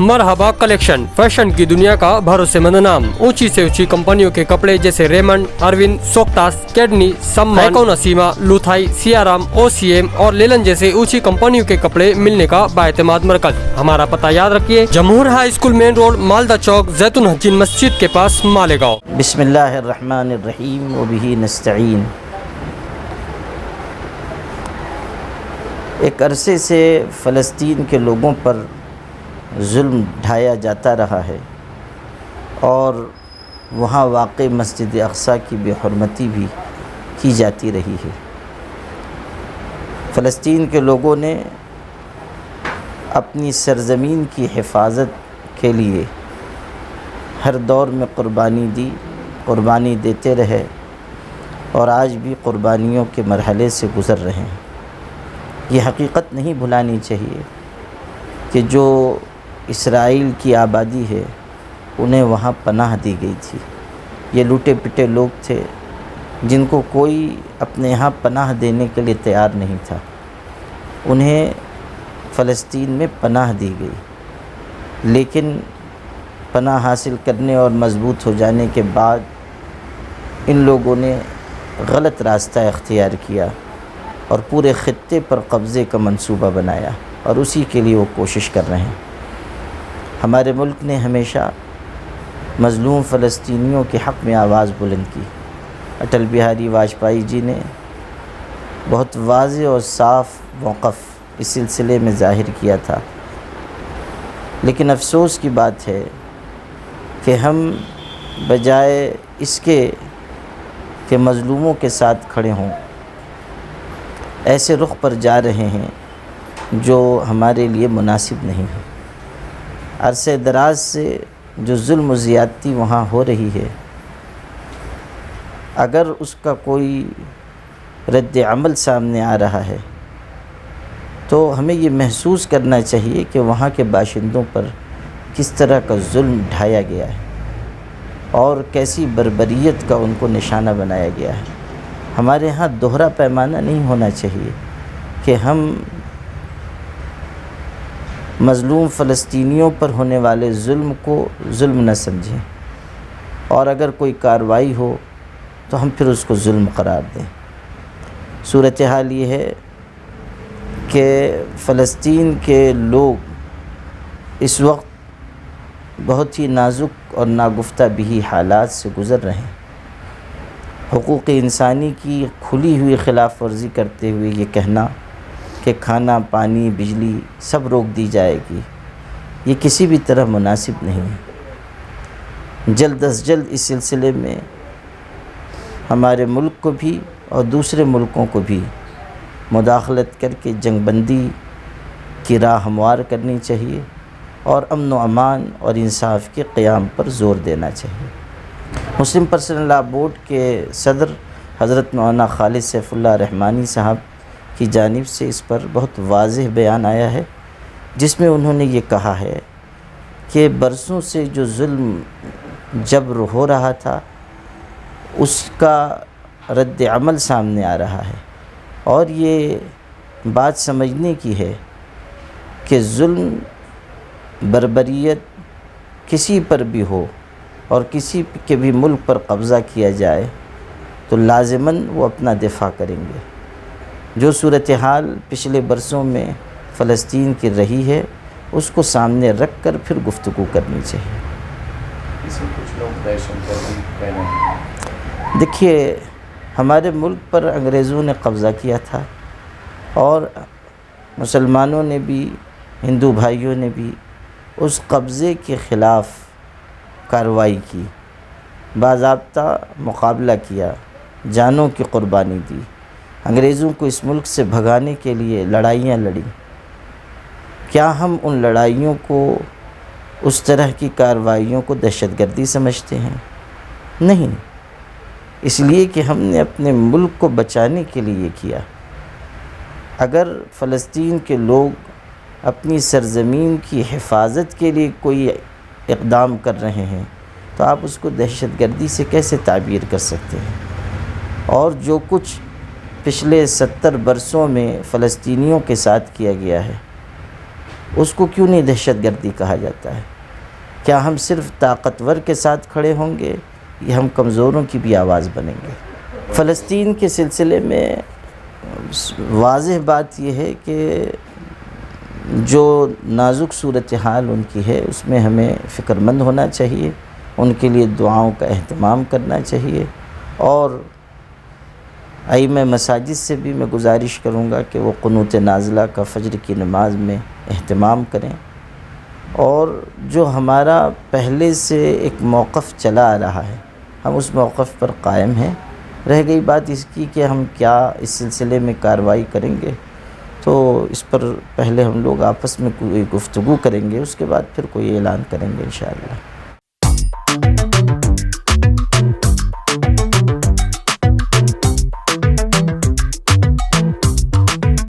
मरहबा collection, fashion की दुनिया का भरोसेमंद नाम। ऊंची से ऊंची कंपनियों के कपड़े जैसे रेमंड, अरविंद, सोक्टास, कैडनी, सम्मान, नसीमा, लुथाई, सियाराम, ओसीएम और लेलन जैसे ऊंची कंपनियों के कपड़े मिलने का बाएतमाद मरकज। हमारा पता याद रखिए, Jamhoor high school main road, Malda chowk, जैतून हजीन मस्जिद के पास, मालेगांव। बिस्मिल्लाहिर्रहमानिर्रहीम व बिही नस्तईन। एक अरसे से फ़लस्तीन के लोगों पर जुल्म ढाया जाता रहा है और वहाँ वाक़ मस्जिद अक़सा की बेहुरमती भी की जाती रही है। फ़लस्तीन के लोगों ने अपनी सरज़मीन की हिफाजत के लिए हर दौर में क़ुरबानी देते रहे और आज भी क़ुरबानियों के मरहले से गुज़र रहे हैं। ये हकीकत नहीं भुलानी चाहिए कि जो इसराइल की आबादी है उन्हें वहाँ पनाह दी गई थी। ये लूटे पिटे लोग थे जिनको कोई अपने यहाँ पनाह देने के लिए तैयार नहीं था। उन्हें फ़लस्तीन में पनाह दी गई, लेकिन पनाह हासिल करने और मज़बूत हो जाने के बाद इन लोगों ने गलत रास्ता इख्तियार किया और पूरे ख़ित्ते पर कब्ज़े का मंसूबा बनाया और उसी के लिए वो कोशिश कर रहे हैं। हमारे मुल्क ने हमेशा मज़लूम फ़लस्तीनियों के हक़ में आवाज़ बुलंद की। अटल बिहारी वाजपेयी जी ने बहुत वाज़ेह और साफ़ मौक़िफ़ इस सिलसिले में ज़ाहिर किया था, लेकिन अफ़सोस की बात है कि हम बजाय इसके कि मज़लूमों के साथ खड़े हों, ऐसे रुख पर जा रहे हैं जो हमारे लिए मुनासिब नहीं है। अरसे दराज से जो जुल्म ज़्यादती वहाँ हो रही है, अगर उसका कोई रद्द अमल सामने आ रहा है तो हमें ये महसूस करना चाहिए कि वहाँ के बाशिंदों पर किस तरह का जुल्म ढाया गया है और कैसी बर्बरियत का उनको निशाना बनाया गया है। हमारे यहाँ दोहरा पैमाना नहीं होना चाहिए कि हम मज़लूम फ़लस्तीनियों पर होने वाले जुल्म को जुल्म न समझें और अगर कोई कार्रवाई हो तो हम फिर उसको जुल्म करार दें। सूरत हाल ये है कि फ़लस्तीन के लोग इस वक्त बहुत ही नाजुक और नागुफ्ता बिही हालात से गुज़र रहे हैं। हुकूक़ इंसानी की खुली हुई ख़िलाफ़ वर्ज़ी करते हुए ये कहना कि खाना, पानी, बिजली सब रोक दी जाएगी, ये किसी भी तरह मुनासिब नहीं है। जल्द अज़ जल्द इस सिलसिले में हमारे मुल्क को भी और दूसरे मुल्कों को भी मुदाखलत करके जंगबंदी की राह हमवार करनी चाहिए और अमन व अमान और इंसाफ के क़याम पर ज़ोर देना चाहिए। मुस्लिम पर्सनल लॉ बोर्ड के सदर हज़रत मौलाना खालिद सैफुल्लाह रहमानी साहब की जानिब से इस पर बहुत वाज़ेह बयान आया है, जिसमें उन्होंने ये कहा है कि बरसों से जो जुल्म जबर हो रहा था उसका रद्द अमल सामने आ रहा है और ये बात समझने की है कि जुल्म बर्बरियत किसी पर भी हो और किसी के भी मुल्क पर कब्ज़ा किया जाए तो लाज़िमन वो अपना दिफ़ा करेंगे। जो सूरत हाल पिछले बरसों में फ़लस्तीन की रही है उसको सामने रख कर फिर गुफ्तगू करनी चाहिए। कुछ लोग कह रहे हैं। देखिए, हमारे मुल्क पर अंग्रेज़ों ने कब्ज़ा किया था और मुसलमानों ने भी, हिंदू भाइयों ने भी उस कब्ज़े के ख़िलाफ़ कार्रवाई की, बाज़ाब्ता मुकाबला किया, जानों की क़ुरबानी दी, अंग्रेज़ों को इस मुल्क से भगाने के लिए लड़ाइयाँ लड़ी। क्या हम उन लड़ाइयों को, उस तरह की कार्रवाइयों को दहशतगर्दी समझते हैं? नहीं, इसलिए कि हमने अपने मुल्क को बचाने के लिए किया। अगर फ़लस्तीन के लोग अपनी सरज़मीन की हिफाजत के लिए कोई इक़दाम कर रहे हैं तो आप उसको दहशतगर्दी से कैसे ताबीर कर सकते हैं? और जो कुछ पिछले 70 बरसों में फ़लस्तीनियों के साथ किया गया है اس کو کیوں نہیں دہشت گردی کہا جاتا ہے؟ کیا ہم صرف طاقتور کے ساتھ کھڑے ہوں گے یا ہم کمزوروں کی بھی آواز بنیں گے؟ فلسطین کے سلسلے میں واضح بات یہ ہے کہ جو نازک صورتحال ان کی ہے اس میں ہمیں فکر مند ہونا چاہیے، ان کے لیے دعاؤں کا اہتمام کرنا چاہیے، اور ائمہ مساجد سے بھی میں گزارش کروں گا کہ وہ قنوت نازلہ کا فجر کی نماز میں اہتمام کریں، اور جو ہمارا پہلے سے ایک موقف چلا آ رہا ہے ہم اس موقف پر قائم ہیں۔ رہ گئی بات اس کی کہ ہم کیا اس سلسلے میں کارروائی کریں گے، تو اس پر پہلے ہم لوگ آپس میں کوئی گفتگو کریں گے، اس کے بعد پھر کوئی اعلان کریں گے انشاءاللہ۔